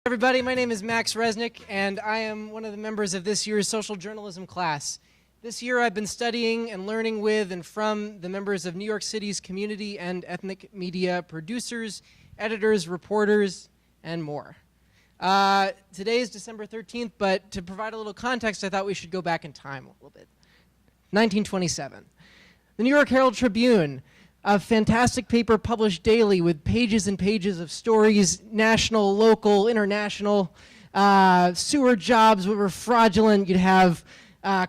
Everybody, my name is Max Resnik, and I am one of the members of this year's social journalism class. This year I've been studying and learning with and from the members of New York City's community and ethnic media producers, editors, reporters, and more. Today is December 13th, but to provide a little context, I thought we should go back in time a little bit. 1927. The New York Herald Tribune, a fantastic paper published daily with pages and pages of stories, national, local, international. Sewer jobs were fraudulent. You'd have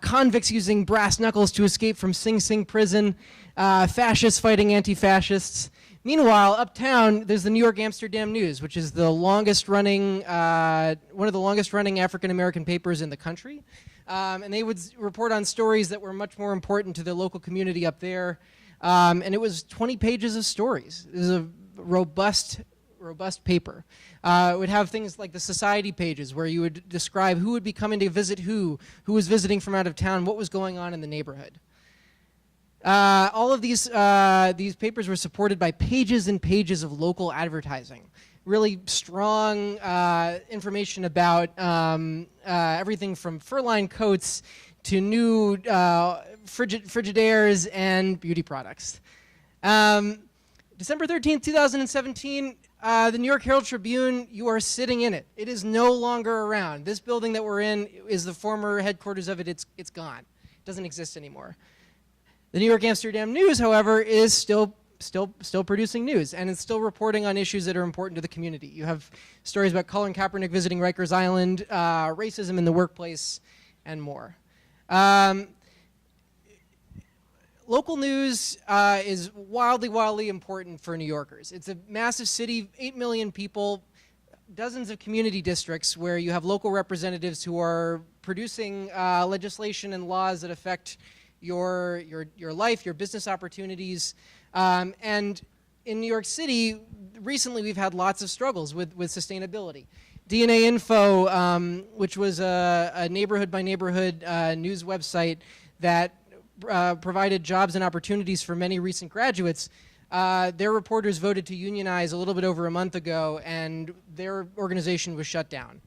convicts using brass knuckles to escape from Sing Sing prison, fascists fighting anti-fascists. Meanwhile, uptown, there's the New York Amsterdam News, which is the longest-running, one of the longest-running African-American papers in the country. And they would report on stories that were much more important to the local community up there. And it was 20 pages of stories. It was a robust paper. It would have things like the society pages where you would describe who would be coming to visit who was visiting from out of town, what was going on in the neighborhood. All of these papers were supported by pages and pages of local advertising. Really strong information about everything from fur-lined coats to new Frigidaires and beauty products. December 13th, 2017, the New York Herald Tribune, you are sitting in it. It is no longer around. This building that we're in is the former headquarters of it. It's gone. It doesn't exist anymore. The New York Amsterdam News, however, is still producing news, and it's still reporting on issues that are important to the community. You have stories about Colin Kaepernick visiting Rikers Island, racism in the workplace, and more. Local news is wildly important for New Yorkers. It's a massive city, 8 million people, dozens of community districts where you have local representatives who are producing legislation and laws that affect your life, your business opportunities. And in New York City, recently we've had lots of struggles with sustainability. DNA Info, which was a neighborhood-by-neighborhood news website that provided jobs and opportunities for many recent graduates, their reporters voted to unionize a little bit over a month ago, and their organization was shut down.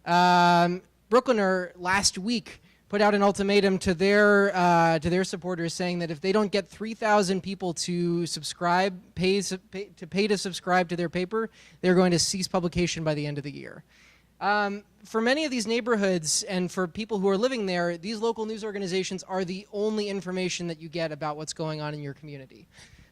Brooklyner last week put out an ultimatum to their supporters saying that if they don't get 3,000 people to subscribe, pay to subscribe to their paper, they're going to cease publication by the end of the year. For many of these neighborhoods and for people who are living there, these local news organizations are the only information that you get about what's going on in your community.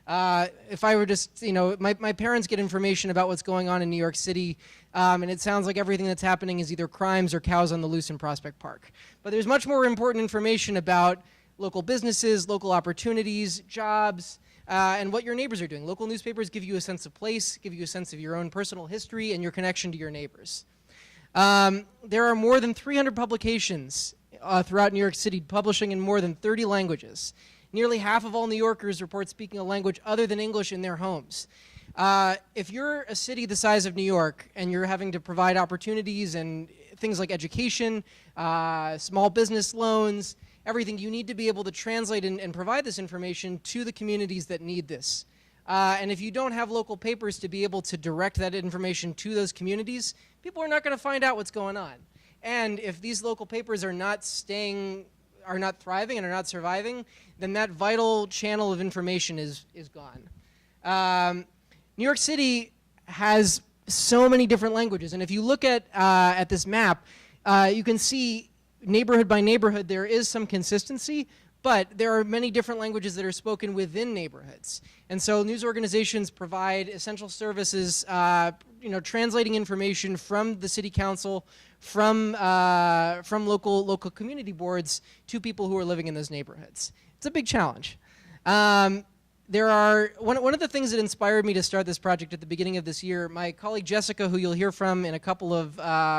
If I were just, my parents get information about what's going on in New York City, and it sounds like everything that's happening is either crimes or cows on the loose in Prospect Park. But there's much more important information about local businesses, local opportunities, jobs, and what your neighbors are doing. Local newspapers give you a sense of place, give you a sense of your own personal history and your connection to your neighbors. There are more than 300 publications throughout New York City publishing in more than 30 languages. Nearly half of all New Yorkers report speaking a language other than English in their homes. If you're a city the size of New York and you're having to provide opportunities and things like education, small business loans, everything, you need to be able to translate and provide this information to the communities that need this. And if you don't have local papers to be able to direct that information to those communities, people are not going to find out what's going on. And if these local papers are not thriving and are not surviving, then that vital channel of information is gone. New York City has so many different languages, and if you look at this map, you can see neighborhood by neighborhood there is some consistency, but there are many different languages that are spoken within neighborhoods. And so news organizations provide essential services, translating information from the city council, from local community boards to people who are living in those neighborhoods. It's a big challenge. One of the things that inspired me to start this project at the beginning of this year, my colleague Jessica, who you'll hear from in a couple of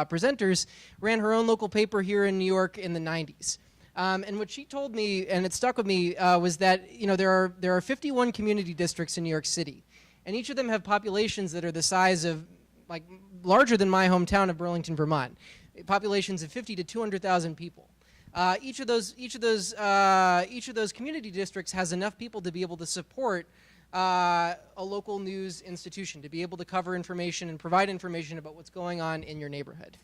presenters, ran her own local paper here in New York in the 90s. And what she told me, and it stuck with me, was that there are 51 community districts in New York City, and each of them have populations that are the size of, larger than my hometown of Burlington, Vermont. Populations of 50 to 200,000 people. Each of those community districts has enough people to be able to support a local news institution, to be able to cover information and provide information about what's going on in your neighborhood.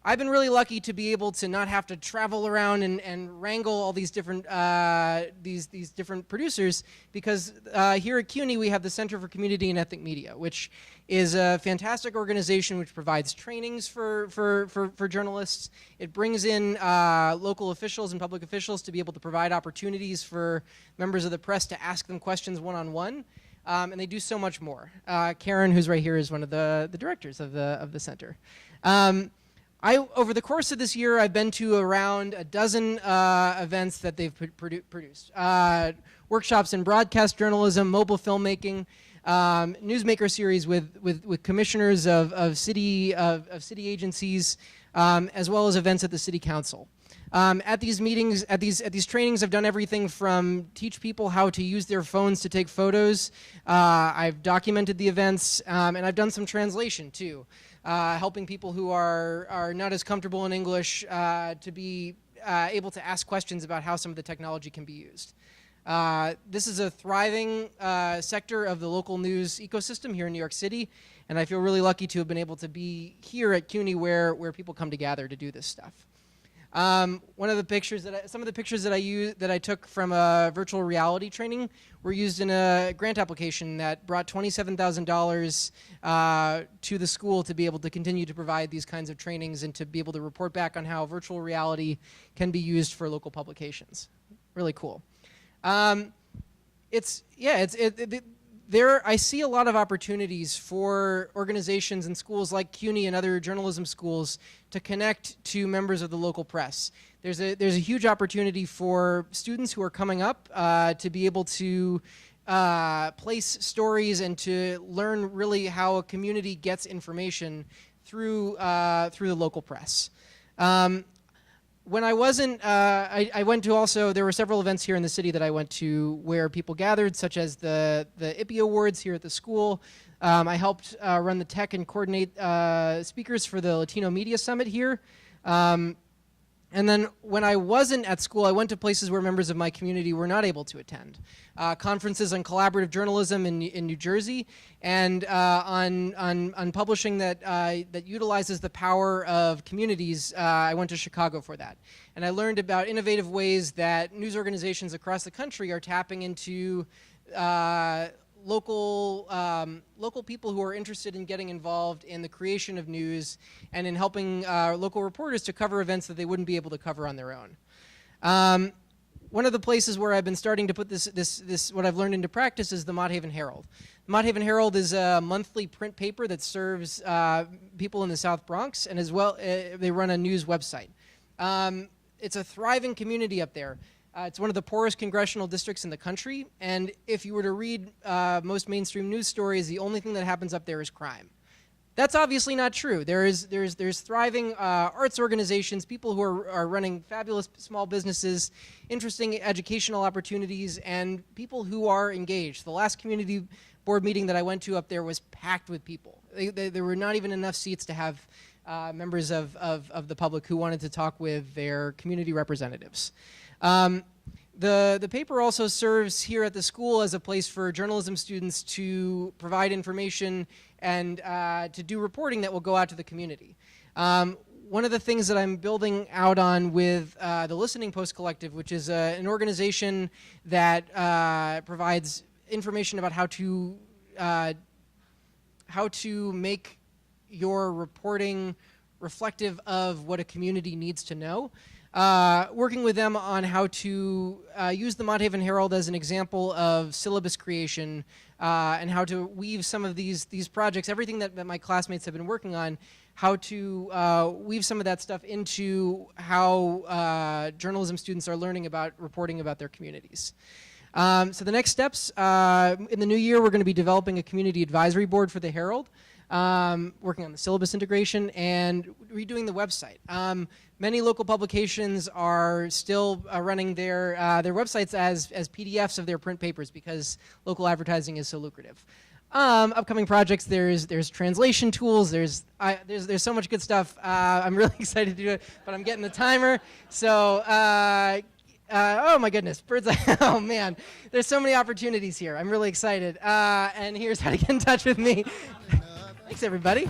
I've been really lucky to be able to not have to travel around and wrangle all these different these different producers, because here at CUNY we have the Center for Community and Ethnic Media, which is a fantastic organization which provides trainings for journalists. It brings in local officials and public officials to be able to provide opportunities for members of the press to ask them questions one-on-one. And they do so much more. Karen, who's right here, is one of the directors of the center. Over the course of this year, I've been to around a dozen events that they've produced. Workshops in broadcast journalism, mobile filmmaking, newsmaker series with commissioners of city agencies, as well as events at the city council. At these meetings, at these trainings, I've done everything from teach people how to use their phones to take photos. I've documented the events, and I've done some translation too, helping people who are not as comfortable in English to be able to ask questions about how some of the technology can be used. This is a thriving sector of the local news ecosystem here in New York City, and I feel really lucky to have been able to be here at CUNY where people come to gather to do this stuff. One of the pictures some of the pictures that I took from a virtual reality training were used in a grant application that brought $27,000 to the school to be able to continue to provide these kinds of trainings and to be able to report back on how virtual reality can be used for local publications. Really cool. I see a lot of opportunities for organizations and schools like CUNY and other journalism schools to connect to members of the local press. There's a huge opportunity for students who are coming up to be able to place stories and to learn really how a community gets information through the local press. When I wasn't, I went to also, there were several events here in the city that I went to where people gathered, such as the IPPY Awards here at the school. I helped run the tech and coordinate speakers for the Latino Media Summit here. And then when I wasn't at school, I went to places where members of my community were not able to attend. Conferences on collaborative journalism in New Jersey, and on publishing that utilizes the power of communities. I went to Chicago for that. And I learned about innovative ways that news organizations across the country are tapping into local people who are interested in getting involved in the creation of news and in helping local reporters to cover events that they wouldn't be able to cover on their own. One of the places where I've been starting to put this what I've learned into practice is the Mott Herald. The Mott Herald is a monthly print paper that serves people in the South Bronx, and as well they run a news website. It's a thriving community up there. It's one of the poorest congressional districts in the country, and if you were to read most mainstream news stories, the only thing that happens up there is crime. That's obviously not true. There's thriving arts organizations, people who are running fabulous small businesses, interesting educational opportunities, and people who are engaged. The last community board meeting that I went to up there was packed with people. There were not even enough seats to have members of the public who wanted to talk with their community representatives. The paper also serves here at the school as a place for journalism students to provide information and to do reporting that will go out to the community. One of the things that I'm building out on with the Listening Post Collective, which is an organization that provides information about how to make your reporting reflective of what a community needs to know. Working with them on how to use the Mott Herald as an example of syllabus creation and how to weave some of these projects, everything that my classmates have been working on, how to weave some of that stuff into how journalism students are learning about reporting about their communities. So the next steps, in the new year, we're going to be developing a community advisory board for the Herald, working on the syllabus integration and redoing the website. Many local publications are still running their websites as PDFs of their print papers because local advertising is so lucrative. Upcoming projects, there's translation tools, there's so much good stuff. I'm really excited to do it, but I'm getting the timer. So Oh my goodness, Bird's Eye. Oh man, there's so many opportunities here. I'm really excited. And here's how to get in touch with me. Thanks everybody.